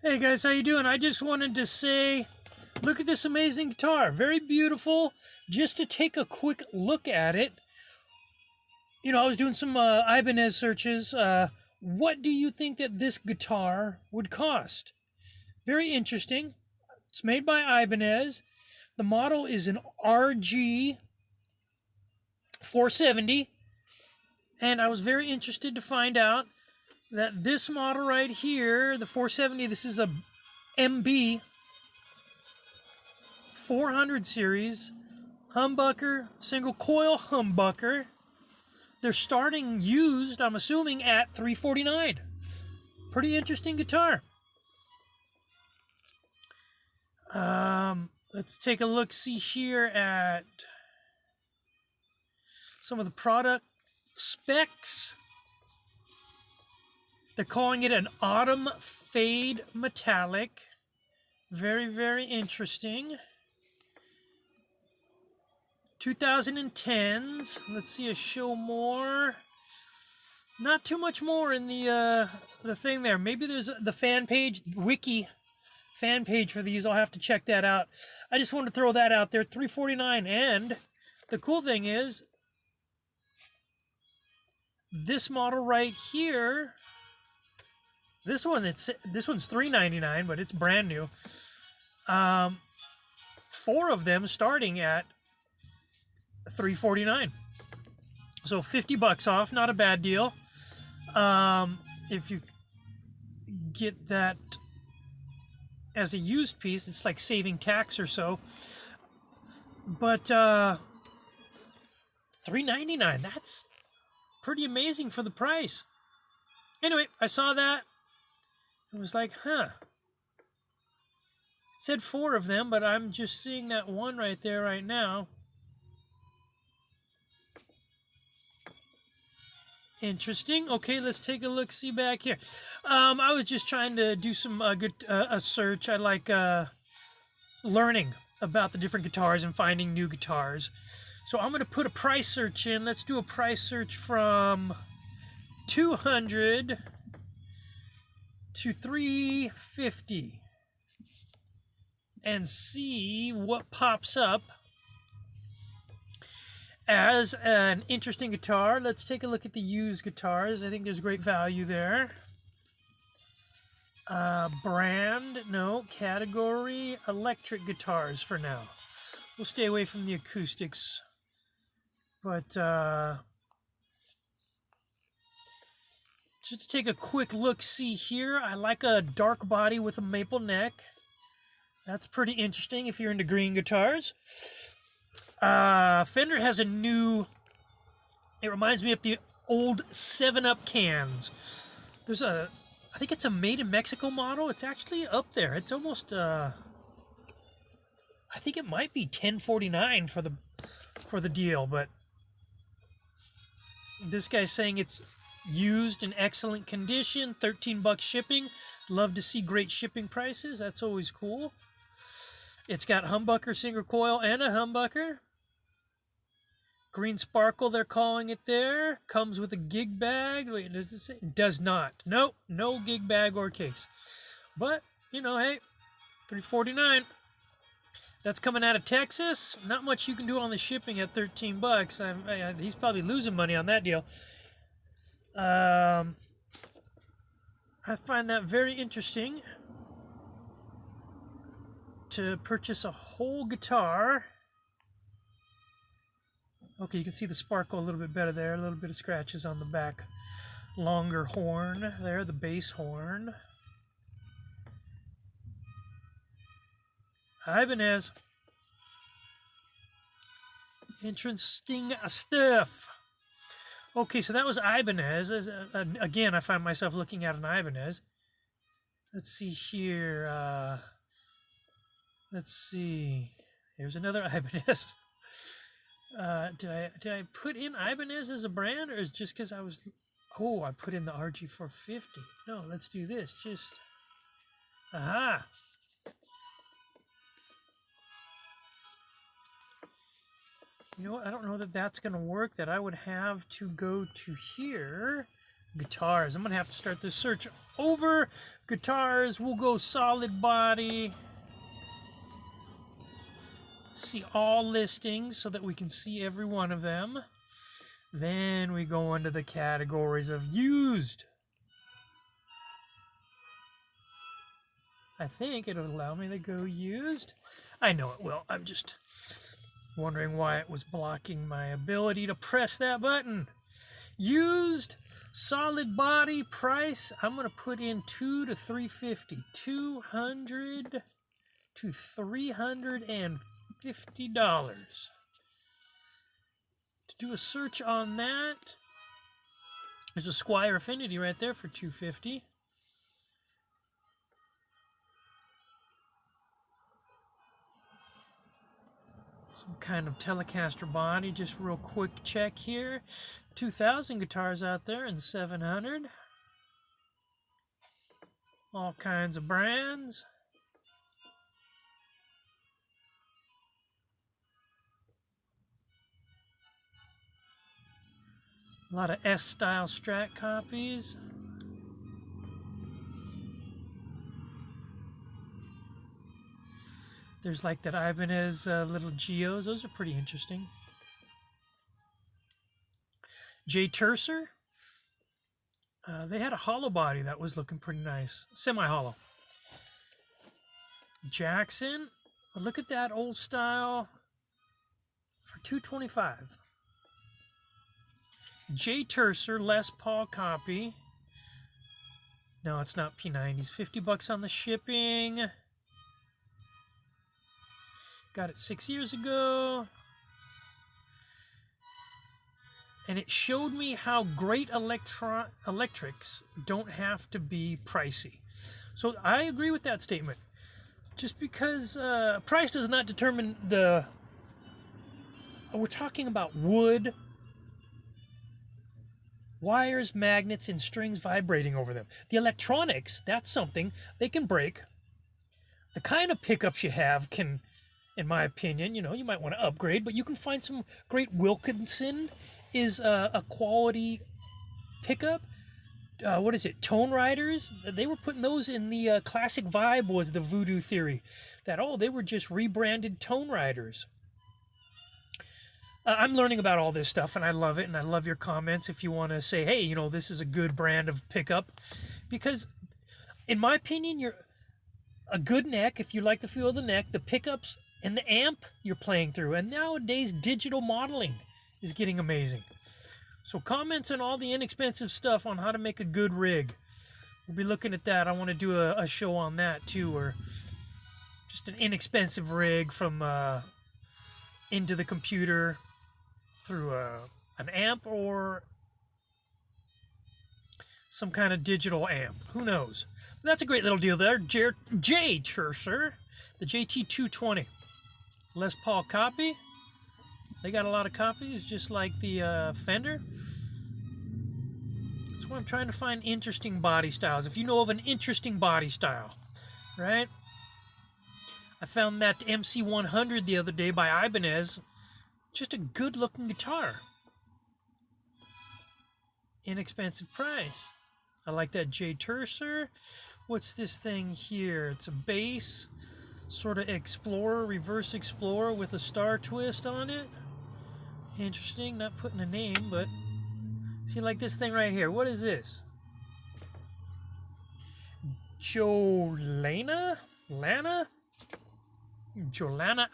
Hey guys, how you doing? I just wanted to say, look at this amazing guitar. Very beautiful. Just to take a quick look at it. I was doing some Ibanez searches. What do you think that this guitar would cost? Very interesting. It's made by Ibanez. The model is an rg470. And I was very interested to find out that this model right here, the 470, this is a MB 400 series humbucker, single coil humbucker. They're starting used, I'm assuming, at $349. Pretty interesting guitar. Let's take a look, see here at some of the product specs. They're calling it an autumn fade metallic. Very, very interesting. 2010s. Let's see a show more. Not too much more in the thing there. Maybe there's the fan page, wiki fan page for these. I'll have to check that out. I just wanted to throw that out there. $349. And the cool thing is, this model right here. This one's $399, but it's brand new. 4 of them starting at $349. So $50 off, not a bad deal. If you get that as a used piece, it's like saving tax or so. But $399, that's pretty amazing for the price. Anyway, I saw that. It was like, huh. It said 4 of them, but I'm just seeing that one right there right now. Interesting. Okay, let's take a look, see back here. I was just trying to do some a search. I like learning about the different guitars and finding new guitars. So I'm going to put a price search in. Let's do a price search from 200 to 350 and see what pops up as an interesting guitar. Let's take a look at the used guitars. I think there's great value there. Brand, no. Category, electric guitars for now. We'll stay away from the acoustics. But just to take a quick look, see here, I like a dark body with a maple neck. That's pretty interesting if you're into green guitars. Fender has a new, it reminds me of the old 7-Up cans. There's I think it's a made in Mexico model. It's actually up there. It's almost, I think it might be $10.49 for the deal, but this guy's saying it's used in excellent condition, $13 shipping. Love to see great shipping prices. That's always cool. It's got humbucker, single coil, and a humbucker. Green sparkle, they're calling it there. Comes with a gig bag. Wait, does it say? It does not. Nope, no gig bag or case. But, hey, $349. That's coming out of Texas. Not much you can do on the shipping at $13. He's probably losing money on that deal. I find that very interesting to purchase a whole guitar. Okay, you can see the sparkle a little bit better there. A little bit of scratches on the back. Longer horn there, the bass horn. Ibanez. Interesting stuff. Okay, so that was Ibanez. Again, I find myself looking at an Ibanez. Let's see here. Let's see. Here's another Ibanez. Did I put in Ibanez as a brand, or is it just because I was? Oh, I put in the rg450. No, let's do this. Just aha. You know what? I don't know that that's going to work. That I would have to go to here guitars. I'm going to have to start this search over. Guitars, we'll go solid body. See all listings so that we can see every one of them. Then we go into the categories of used. I think it'll allow me to go used. I know it will. I'm just wondering why it was blocking my ability to press that button. Used, solid body, price. I'm going to put in $200 to $350. $200 to $350. To do a search on that, there's a Squire Affinity right there for $250. Some kind of Telecaster body, just real quick check here. 2,000 guitars out there and 700. All kinds of brands. A lot of S-style Strat copies. There's like that Ibanez little Geos. Those are pretty interesting. J. Tercer. They had a hollow body that was looking pretty nice. Semi-hollow. Jackson. Look at that old style for $225. J. Tercer Les Paul copy. No, it's not P90s. $50 on the shipping. Got it 6 years ago. And it showed me how great electrics don't have to be pricey. So I agree with that statement. Just because price does not determine the... We're talking about wood, wires, magnets, and strings vibrating over them. The electronics, that's something. They can break. The kind of pickups you have can... In my opinion, you might want to upgrade, but you can find some great. Wilkinson is a quality pickup. What is it? Tone Riders. They were putting those in the classic vibe. Was the voodoo theory that they were just rebranded Tone Riders. I'm learning about all this stuff, and I love it. And I love your comments if you want to say, hey, this is a good brand of pickup, because in my opinion, you're a good neck. If you like the feel of the neck, the pickups. And the amp you're playing through. And nowadays, digital modeling is getting amazing. So comments on all the inexpensive stuff on how to make a good rig. We'll be looking at that. I want to do a show on that too. Or just an inexpensive rig from into the computer through an amp or some kind of digital amp. Who knows? But that's a great little deal there. J. Tercer, the JT220. Les Paul copy. They got a lot of copies, just like the Fender. That's why I'm trying to find interesting body styles. If you know of an interesting body style, right? I found that MC100 the other day by Ibanez. Just a good-looking guitar. Inexpensive price. I like that J. Tercer. What's this thing here? It's a bass. Sort of Explorer, reverse Explorer with a star twist on it. Interesting, not putting a name, but see, like this thing right here. What is this? Jolana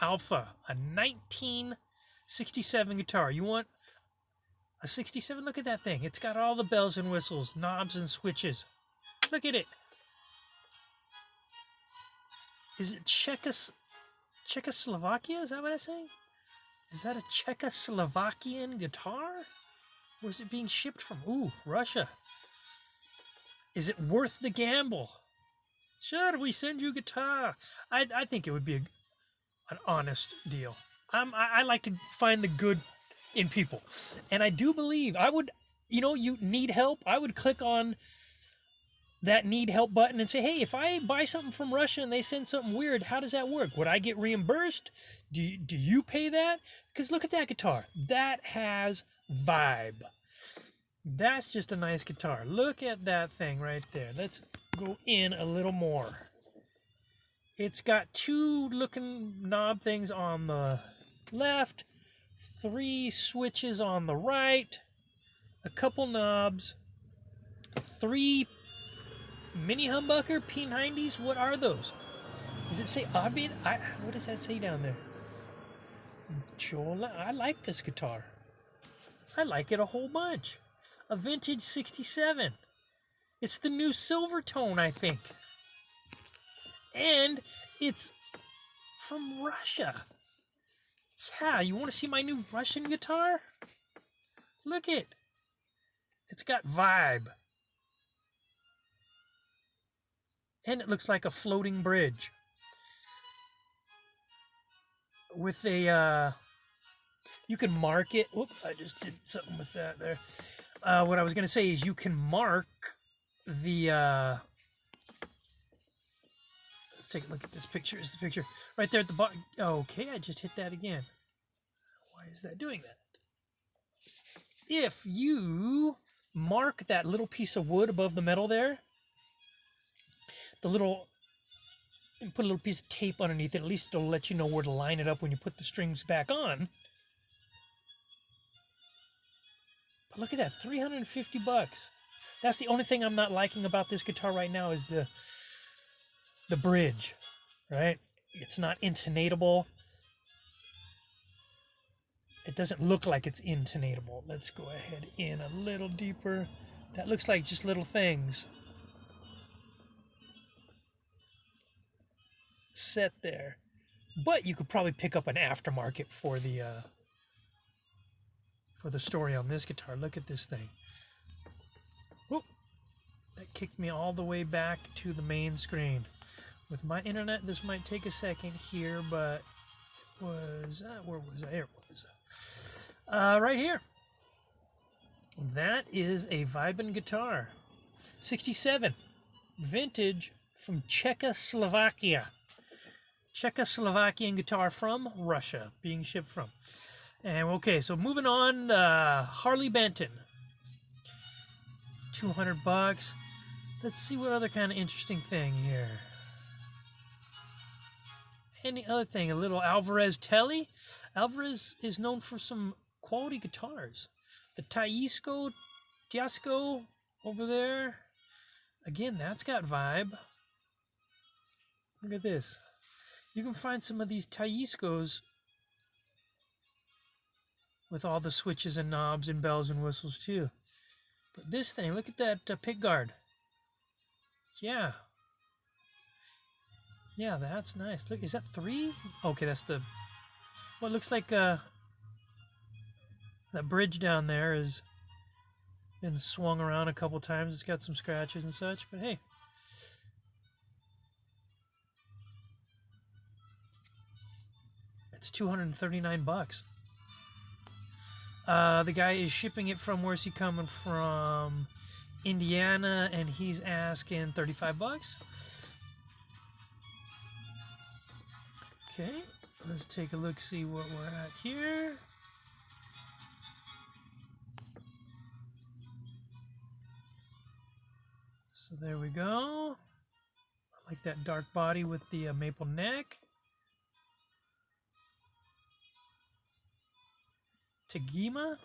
Alpha, a 1967 guitar. You want a 67? Look at that thing. It's got all the bells and whistles, knobs and switches. Look at it. Is it Czechoslovakia? Is that what I'm saying? Is that a Czechoslovakian guitar? Or is it being shipped from, Russia? Is it worth the gamble? Sure, we send you guitar. I think it would be an honest deal. I like to find the good in people. And I do believe, you need help, I would click on that need help button and say, hey, if I buy something from Russia and they send something weird, how does that work? Would I get reimbursed? Do you pay that? Because look at that guitar. That has vibe. That's just a nice guitar. Look at that thing right there. Let's go in a little more. It's got two looking knob things on the left, 3 switches on the right, a couple knobs, 3 mini humbucker P90s. What are those? Does it say Obin? What does that say down there? Chola. I like this guitar. I like it a whole bunch. A vintage 67. It's the new silver tone, I think. And it's from Russia. Yeah, you want to see my new Russian guitar? Look it. It's got vibe. And it looks like a floating bridge. With a, you can mark it. Whoops, I just did something with that there. What I was going to say is you can mark the, let's take a look at this picture. Is the picture right there at the bottom? Okay, I just hit that again. Why is that doing that? If you mark that little piece of wood above the metal there, and put a little piece of tape underneath it, at least it'll let you know where to line it up when you put the strings back on. But look at that, $350. That's the only thing I'm not liking about this guitar right now is the bridge, right? It's not intonatable. It doesn't look like it's intonatable. Let's go ahead in a little deeper. That looks like just little things set there. But you could probably pick up an aftermarket for the story on this guitar. Look at this thing. Whoop. That kicked me all the way back to the main screen. With my internet, this might take a second here, but where was I? Here it was. Right here. That is a vibin guitar. 67. Vintage from Czechoslovakia. Czechoslovakian guitar from Russia, being shipped from. And okay, so moving on, Harley Benton. $200. Let's see what other kind of interesting thing here. Any other thing, a little Alvarez Telly. Alvarez is known for some quality guitars. The Tiasco over there. Again, that's got vibe. Look at this. You can find some of these Tiascos with all the switches and knobs and bells and whistles too. But this thing, look at that pick guard. Yeah. Yeah, that's nice. Look, is that 3? Okay, that's the... Well, it looks like that bridge down there has been swung around a couple times. It's got some scratches and such, but hey. It's $239. The guy is shipping it from, where's he coming from? Indiana, and he's asking $35. Okay, let's take a look, see what we're at here. So there we go. I like that dark body with the maple neck. Tagima.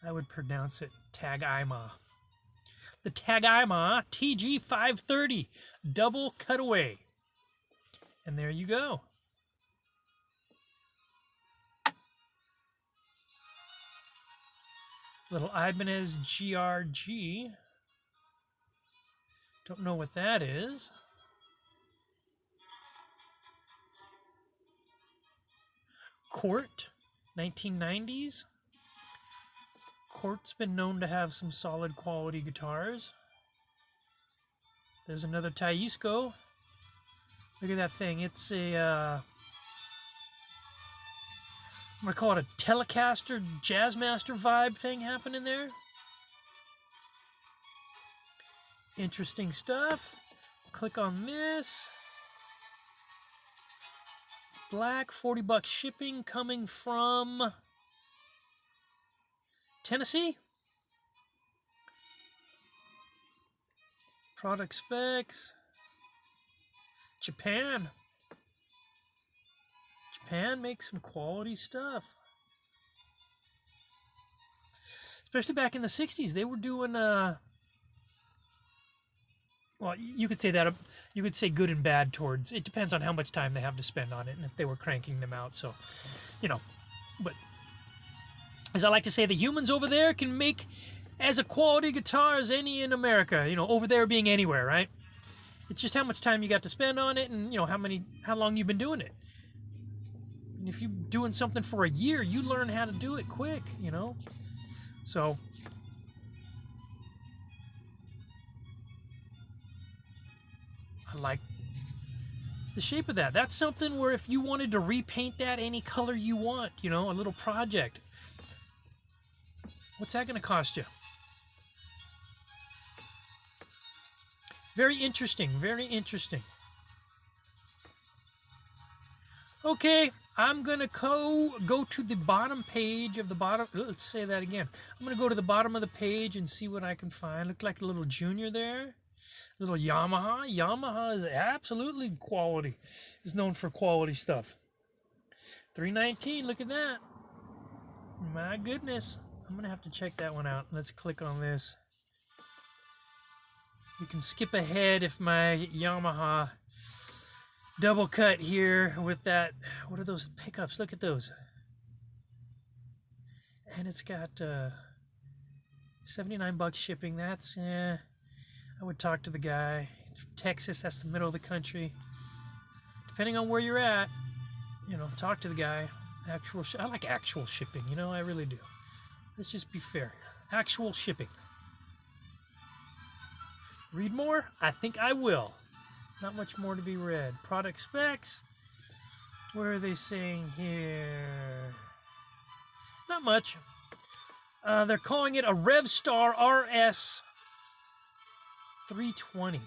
I would pronounce it Tagima. The Tagima TG530 double cutaway. And there you go. Little Ibanez GRG. Don't know what that is. Court, 1990s. Court's been known to have some solid quality guitars. There's another Tiasco. Look at that thing. It's a, I'm going to call it a telecaster, jazzmaster vibe thing happening there. Interesting stuff. Click on this. Black, $40 shipping, coming from Tennessee. Product specs. Japan. Japan makes some quality stuff. Especially back in the 60s, they were doing, well, you could say that, you could say good and bad towards, it depends on how much time they have to spend on it and if they were cranking them out. So, you know, but as I like to say, the humans over there can make as a quality guitar as any in America, you know, over there being anywhere, right? It's just how much time you got to spend on it and, you know, how long you've been doing it. And if you're doing something for a year, you learn how to do it quick, you know? So, I like the shape of that. That's something where if you wanted to repaint that any color you want, you know, a little project, what's that going to cost you? Very interesting, very interesting. Okay, I'm going to go to the bottom page of the bottom. Let's say that again. I'm going to go to the bottom of the page and see what I can find. Look like a little Junior there. Little Yamaha. Yamaha is absolutely quality. Is known for quality stuff. 319, look at that. My goodness. I'm going to have to check that one out. Let's click on this. You can skip ahead if my Yamaha double cut here with that. What are those pickups? Look at those. And it's got $79 shipping. That's, I would talk to the guy. Texas, that's the middle of the country. Depending on where you're at, you know, talk to the guy. I like actual shipping, you know, I really do. Let's just be fair here. Actual shipping. Read more? I think I will. Not much more to be read. Product specs. Where are they saying here? Not much. They're calling it a RevStar RS 320.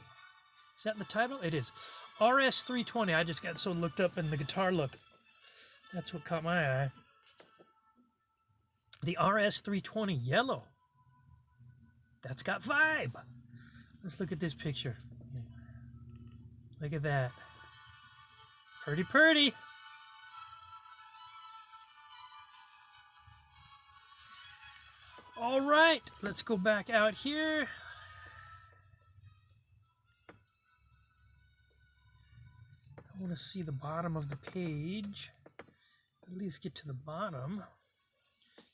Is that the title? It is. RS 320. I just got so looked up in the guitar look. That's what caught my eye. The RS 320 yellow. That's got vibe. Let's look at this picture. Look at that. Pretty, pretty. All right, let's go back out here. I want to see the bottom of the page. At least get to the bottom.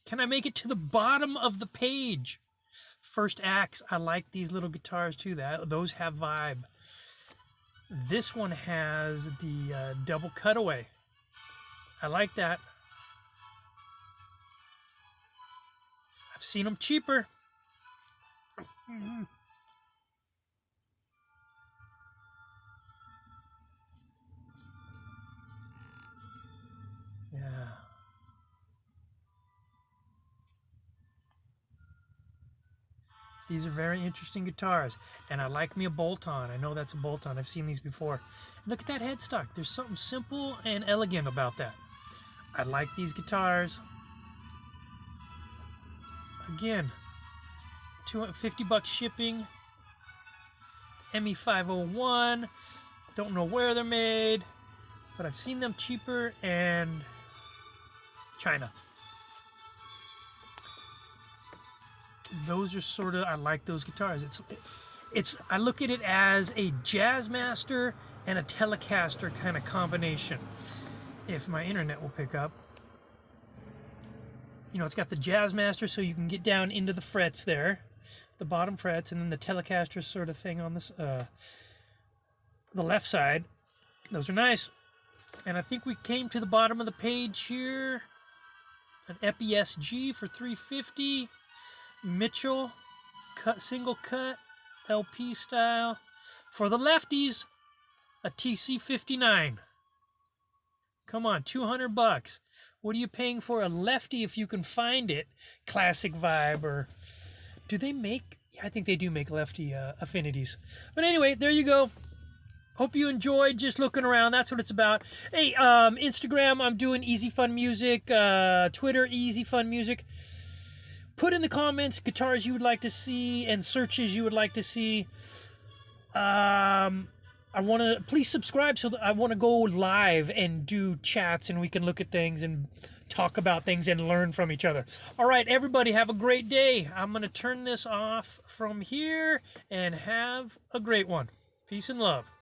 Can I make it to the bottom of the page? First axe, I like these little guitars too. Those have vibe. This one has the double cutaway. I like that. I've seen them cheaper. Yeah. These are very interesting guitars, and I like me a bolt-on. I know that's a bolt-on. I've seen these before. Look at that headstock. There's something simple and elegant about that. I like these guitars. Again, $250 shipping. ME501. Don't know where they're made, but I've seen them cheaper, and China. Those are sort of, I like those guitars. I look at it as a Jazzmaster and a Telecaster kind of combination, if my internet will pick up. You know, it's got the Jazzmaster so you can get down into the frets there, the bottom frets, and then the Telecaster sort of thing on this, the left side. Those are nice. And I think we came to the bottom of the page here. An EPSG for $350. Mitchell, single cut, LP style. For the lefties, a TC59. Come on, $200. What are you paying for a lefty if you can find it? Classic vibe, or do they make? I think they do make lefty affinities. But anyway, there you go. Hope you enjoyed just looking around. That's what it's about. Hey, Instagram, I'm doing Easy Fun Music. Twitter, Easy Fun Music. Put in the comments guitars you would like to see and searches you would like to see. I want to, please subscribe so that I want to go live and do chats and we can look at things and talk about things and learn from each other. All right, everybody, have a great day. I'm going to turn this off from here and have a great one. Peace and love.